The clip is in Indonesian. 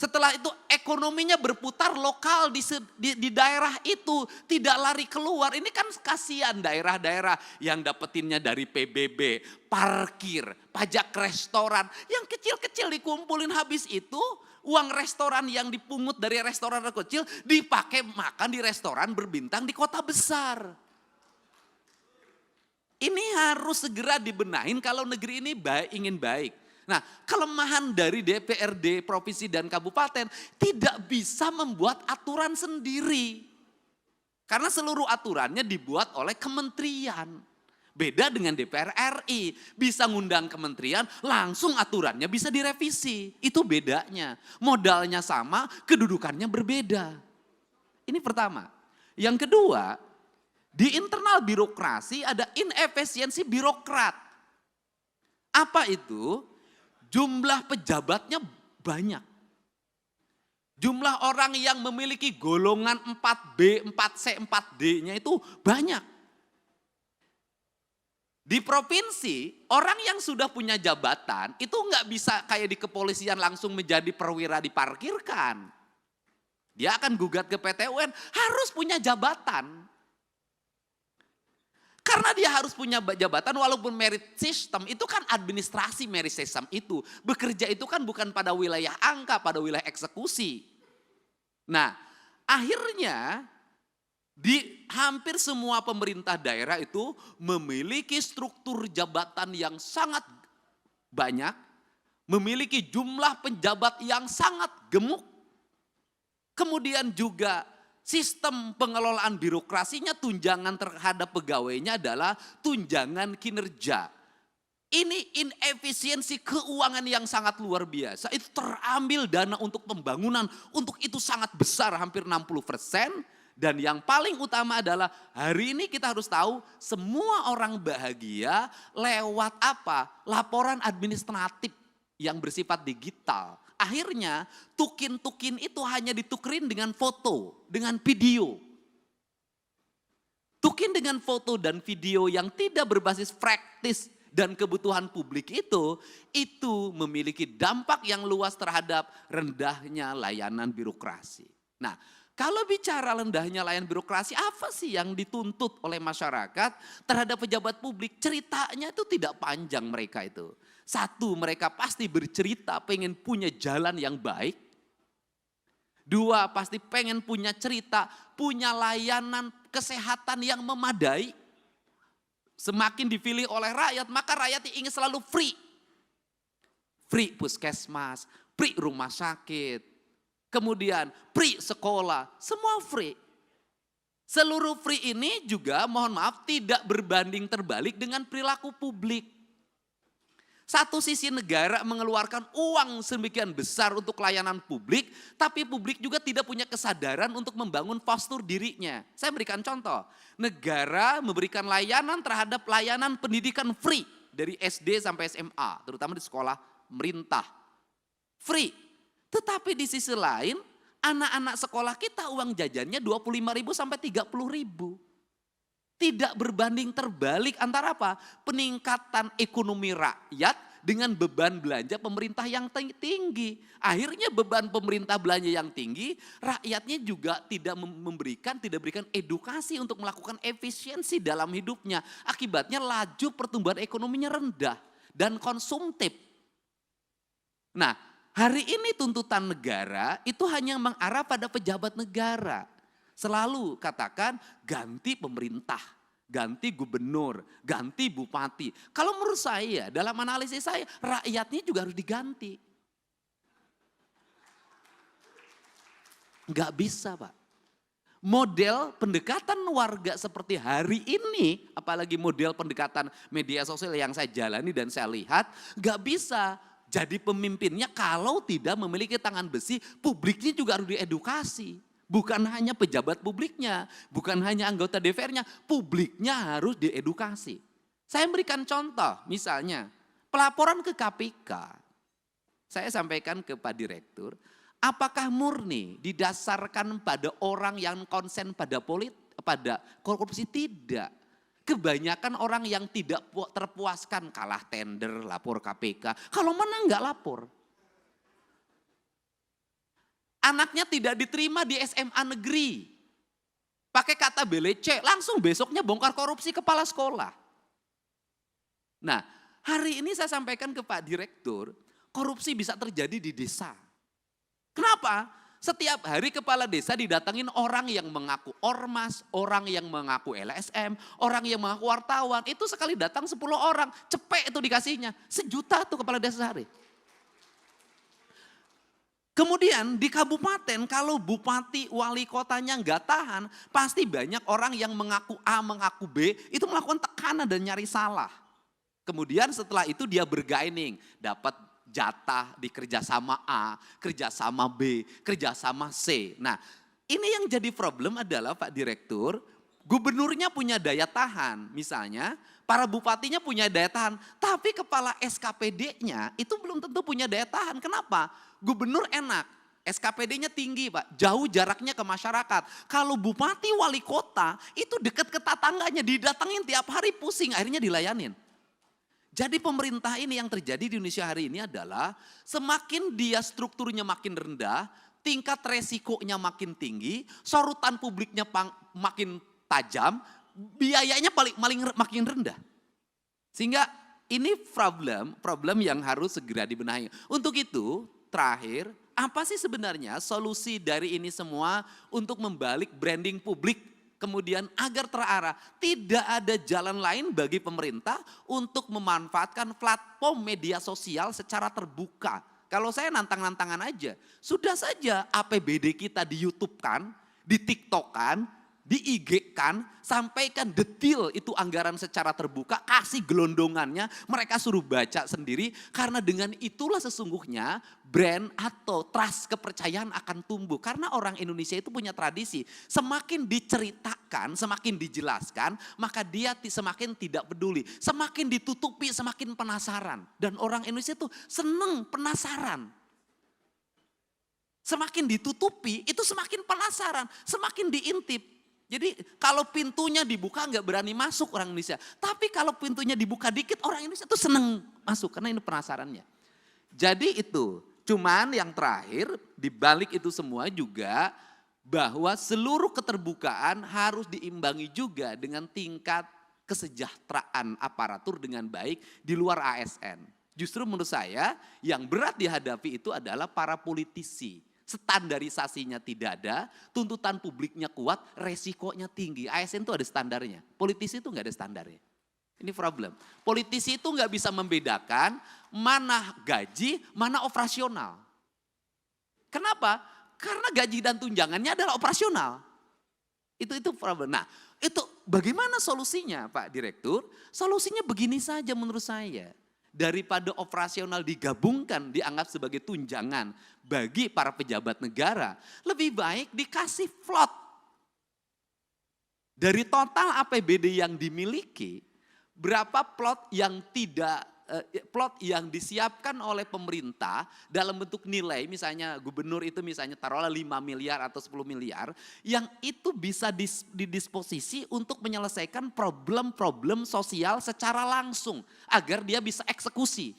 Setelah itu ekonominya berputar lokal di daerah itu, tidak lari keluar. Ini kan kasihan daerah-daerah yang dapetinnya dari PBB, parkir, pajak restoran. Yang kecil-kecil dikumpulin habis itu, uang restoran yang dipungut dari restoran kecil dipakai makan di restoran berbintang di kota besar. Ini harus segera dibenahin kalau negeri ini ingin baik. Nah, kelemahan dari DPRD, provinsi dan kabupaten tidak bisa membuat aturan sendiri. Karena seluruh aturannya dibuat oleh kementerian. Beda dengan DPR RI, bisa ngundang kementerian, langsung aturannya bisa direvisi. Itu bedanya. Modalnya sama, kedudukannya berbeda. Ini pertama. Yang kedua, di internal birokrasi ada inefisiensi birokrat. Apa itu? Jumlah pejabatnya banyak. Jumlah orang yang memiliki golongan 4B, 4C, 4D-nya itu banyak. Di provinsi, orang yang sudah punya jabatan itu nggak bisa kayak di kepolisian langsung menjadi perwira diparkirkan. Dia akan gugat ke PT UN, harus punya jabatan. Karena dia harus punya jabatan walaupun merit system itu kan administrasi merit system itu. Bekerja itu kan bukan pada wilayah angka, pada wilayah eksekusi. Nah akhirnya di hampir semua pemerintah daerah itu memiliki struktur jabatan yang sangat banyak. Memiliki jumlah penjabat yang sangat gemuk. Kemudian juga sistem pengelolaan birokrasinya tunjangan terhadap pegawainya adalah tunjangan kinerja. Ini inefisiensi keuangan yang sangat luar biasa. Itu terambil dana untuk pembangunan, untuk itu sangat besar hampir 60%. Dan yang paling utama adalah hari ini kita harus tahu semua orang bahagia lewat apa? Laporan administratif yang bersifat digital. Akhirnya tukin-tukin itu hanya ditukerin dengan foto, dengan video. Tukin dengan foto dan video yang tidak berbasis praktis dan kebutuhan publik itu memiliki dampak yang luas terhadap rendahnya layanan birokrasi. Nah, kalau bicara rendahnya layanan birokrasi, apa sih yang dituntut oleh masyarakat terhadap pejabat publik? Ceritanya itu tidak panjang mereka itu. Satu, mereka pasti bercerita pengen punya jalan yang baik. Dua, pasti pengen punya cerita, punya layanan kesehatan yang memadai. Semakin dipilih oleh rakyat, maka rakyat ingin selalu free. Free puskesmas, free rumah sakit, kemudian free sekolah, semua free. Seluruh free ini juga mohon maaf tidak berbanding terbalik dengan perilaku publik. Satu sisi negara mengeluarkan uang sedemikian besar untuk layanan publik, tapi publik juga tidak punya kesadaran untuk membangun postur dirinya. Saya berikan contoh, negara memberikan layanan terhadap layanan pendidikan free dari SD sampai SMA, terutama di sekolah pemerintah. Free, tetapi di sisi lain anak-anak sekolah kita uang jajannya 25.000 sampai 30.000. Tidak berbanding terbalik antara apa? Peningkatan ekonomi rakyat dengan beban belanja pemerintah yang tinggi. Akhirnya beban pemerintah belanja yang tinggi, rakyatnya juga tidak berikan edukasi untuk melakukan efisiensi dalam hidupnya. Akibatnya laju pertumbuhan ekonominya rendah dan konsumtif. Nah, hari ini tuntutan negara itu hanya mengarah pada pejabat negara. Selalu katakan ganti pemerintah, ganti gubernur, ganti bupati. Kalau menurut saya, dalam analisis saya, rakyatnya juga harus diganti. Enggak bisa Pak. Model pendekatan warga seperti hari ini, apalagi model pendekatan media sosial yang saya jalani dan saya lihat, enggak bisa jadi pemimpinnya kalau tidak memiliki tangan besi, publiknya juga harus diedukasi. Bukan hanya pejabat publiknya, bukan hanya anggota DPR-nya, publiknya harus diedukasi. Saya berikan contoh, misalnya pelaporan ke KPK. Saya sampaikan ke Pak Direktur, apakah murni didasarkan pada orang yang konsen pada korupsi? Tidak. Kebanyakan orang yang tidak terpuaskan kalah tender, lapor KPK. Kalau menang enggak lapor. Anaknya tidak diterima di SMA negeri. Pakai kata belece, langsung besoknya bongkar korupsi kepala sekolah. Nah, hari ini saya sampaikan ke Pak Direktur, korupsi bisa terjadi di desa. Kenapa? Setiap hari kepala desa didatangin orang yang mengaku ormas, orang yang mengaku LSM, orang yang mengaku wartawan. Itu sekali datang 10 orang, cepet itu dikasihnya. 1 juta tuh kepala desa sehari. Kemudian di kabupaten kalau bupati wali kotanya nggak tahan, pasti banyak orang yang mengaku A, mengaku B, itu melakukan tekanan dan nyari salah. Kemudian setelah itu dia bergaining, dapat jatah di kerjasama A, kerjasama B, kerjasama C. Nah ini yang jadi problem adalah Pak Direktur, gubernurnya punya daya tahan, misalnya para bupatinya punya daya tahan, tapi kepala SKPD-nya itu belum tentu punya daya tahan. Kenapa? Gubernur enak, SKPD-nya tinggi Pak, jauh jaraknya ke masyarakat. Kalau bupati wali kota itu dekat ke tetangganya, didatengin tiap hari pusing, akhirnya dilayanin. Jadi pemerintah ini yang terjadi di Indonesia hari ini adalah semakin dia strukturnya makin rendah, tingkat resikonya makin tinggi, sorotan publiknya makin tajam, biayanya makin rendah. Sehingga ini problem yang harus segera dibenahi. Untuk itu terakhir, apa sih sebenarnya solusi dari ini semua untuk membalik branding publik kemudian agar terarah? Tidak ada jalan lain bagi pemerintah untuk memanfaatkan platform media sosial secara terbuka. Kalau saya nantang-nantangan aja, sudah saja APBD kita di YouTube kan, di TikTok kan, di IG kan, sampaikan detail itu anggaran secara terbuka, kasih gelondongannya, mereka suruh baca sendiri, karena dengan itulah sesungguhnya brand atau trust kepercayaan akan tumbuh. Karena orang Indonesia itu punya tradisi, semakin diceritakan, semakin dijelaskan, maka dia semakin tidak peduli. Semakin ditutupi, semakin penasaran. Dan orang Indonesia itu seneng penasaran. Semakin ditutupi, itu semakin penasaran, semakin diintip. Jadi kalau pintunya dibuka nggak berani masuk orang Indonesia. Tapi kalau pintunya dibuka dikit orang Indonesia tuh seneng masuk karena ini penasarannya. Jadi itu, cuman yang terakhir dibalik itu semua juga bahwa seluruh keterbukaan harus diimbangi juga dengan tingkat kesejahteraan aparatur dengan baik di luar ASN. Justru menurut saya yang berat dihadapi itu adalah para politisi. Standarisasinya tidak ada, tuntutan publiknya kuat, resikonya tinggi. ASN itu ada standarnya, politisi itu nggak ada standarnya. Ini problem. Politisi itu nggak bisa membedakan mana gaji, mana operasional. Kenapa? Karena gaji dan tunjangannya adalah operasional. Itu problem. Nah, itu bagaimana solusinya Pak Direktur? Solusinya begini saja menurut saya. Daripada operasional digabungkan dianggap sebagai tunjangan bagi para pejabat negara, lebih baik dikasih float. Dari total APBD yang dimiliki, berapa plot yang disiapkan oleh pemerintah dalam bentuk nilai, misalnya gubernur itu misalnya taruhlah 5 miliar atau 10 miliar, yang itu bisa didisposisi untuk menyelesaikan problem-problem sosial secara langsung agar dia bisa eksekusi.